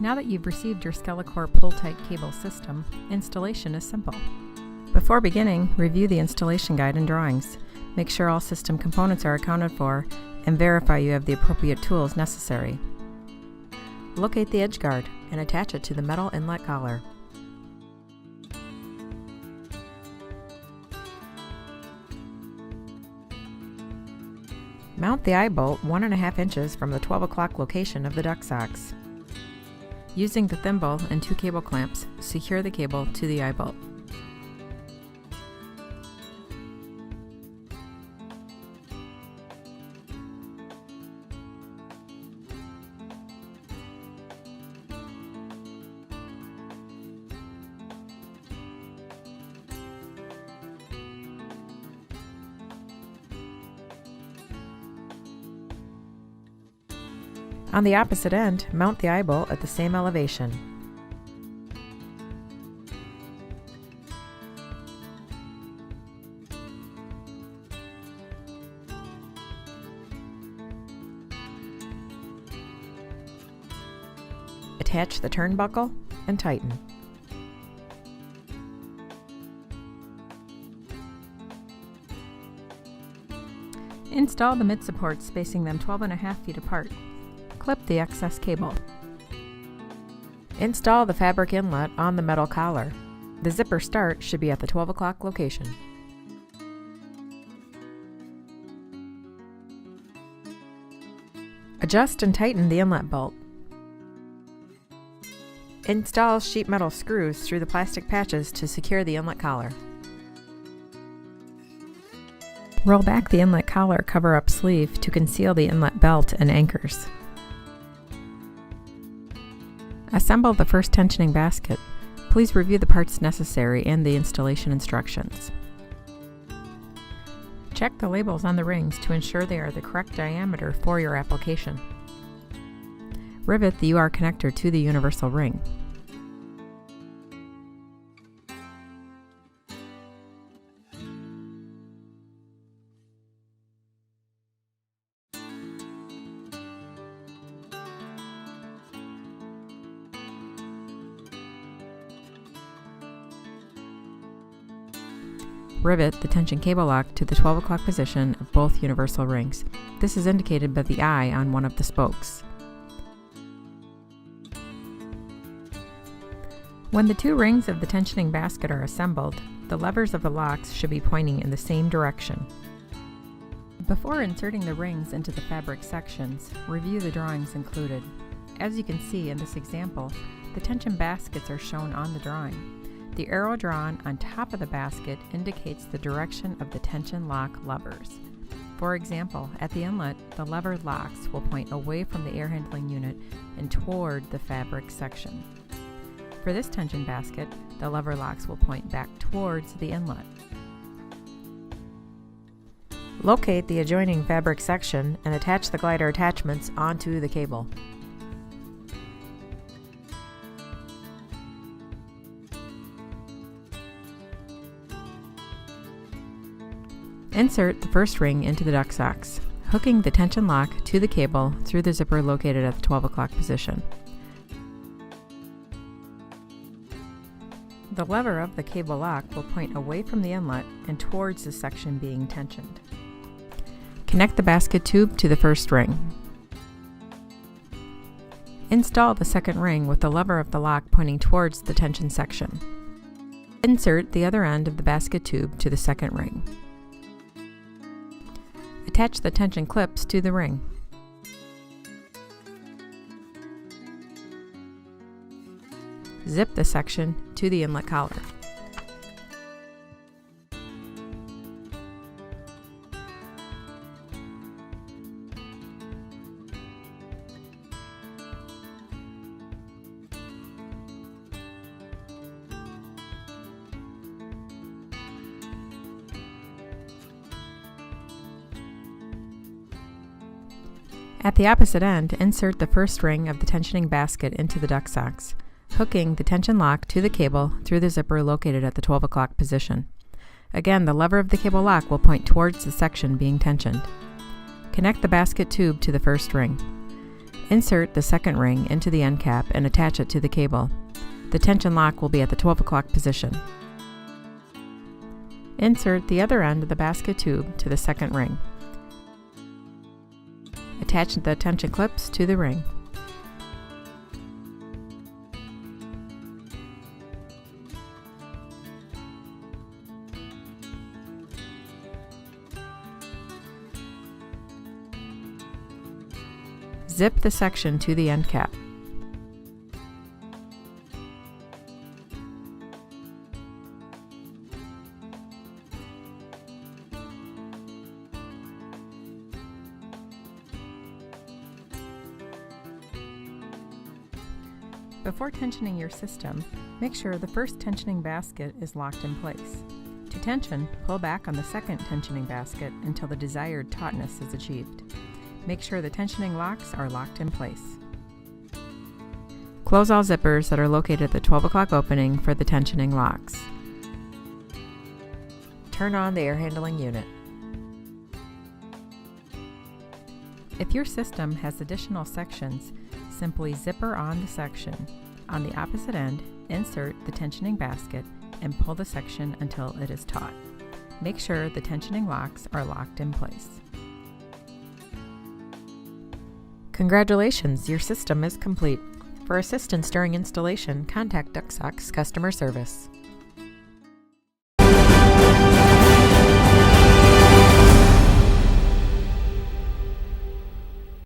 Now that you've received your SkeleCore pull-type cable system, installation is simple. Before beginning, review the installation guide and drawings. Make sure all system components are accounted for and verify you have the appropriate tools necessary. Locate the edge guard and attach it to the metal inlet collar. Mount the eye bolt 1.5 inches from the 12 o'clock location of the DuctSox. Using the thimble and 2 cable clamps, secure the cable to the eye bolt. On the opposite end, mount the eye bolt at the same elevation. Attach the turnbuckle and tighten. Install the mid supports, spacing them 12.5 feet apart. Clip the excess cable. Install the fabric inlet on the metal collar. The zipper start should be at the 12 o'clock location. Adjust and tighten the inlet bolt. Install sheet metal screws through the plastic patches to secure the inlet collar. Roll back the inlet collar cover-up sleeve to conceal the inlet belt and anchors. Assemble the first tensioning basket. Please review the parts necessary and the installation instructions. Check the labels on the rings to ensure they are the correct diameter for your application. Rivet the UR connector to the universal ring. Rivet the tension cable lock to the 12 o'clock position of both universal rings. This is indicated by the eye on one of the spokes. When the 2 rings of the tensioning basket are assembled, the levers of the locks should be pointing in the same direction. Before inserting the rings into the fabric sections, review the drawings included. As you can see in this example, the tension baskets are shown on the drawing. The arrow drawn on top of the basket indicates the direction of the tension lock levers. For example, at the inlet, the lever locks will point away from the air handling unit and toward the fabric section. For this tension basket, the lever locks will point back towards the inlet. Locate the adjoining fabric section and attach the glider attachments onto the cable. Insert the first ring into the DuctSox, hooking the tension lock to the cable through the zipper located at the 12 o'clock position. The lever of the cable lock will point away from the inlet and towards the section being tensioned. Connect the basket tube to the first ring. Install the second ring with the lever of the lock pointing towards the tension section. Insert the other end of the basket tube to the second ring. Attach the tension clips to the ring. Zip the section to the inlet collar. At the opposite end, insert the first ring of the tensioning basket into the DuctSox, hooking the tension lock to the cable through the zipper located at the 12 o'clock position. Again, the lever of the cable lock will point towards the section being tensioned. Connect the basket tube to the first ring. Insert the second ring into the end cap and attach it to the cable. The tension lock will be at the 12 o'clock position. Insert the other end of the basket tube to the second ring. Attach the tension clips to the ring. Zip the section to the end cap. Before tensioning your system, make sure the first tensioning basket is locked in place. To tension, pull back on the second tensioning basket until the desired tautness is achieved. Make sure the tensioning locks are locked in place. Close all zippers that are located at the 12 o'clock opening for the tensioning locks. Turn on the air handling unit. If your system has additional sections, simply zipper on the section. On the opposite end, insert the tensioning basket and pull the section until it is taut. Make sure the tensioning locks are locked in place. Congratulations, your system is complete. For assistance during installation, contact DuctSox customer service.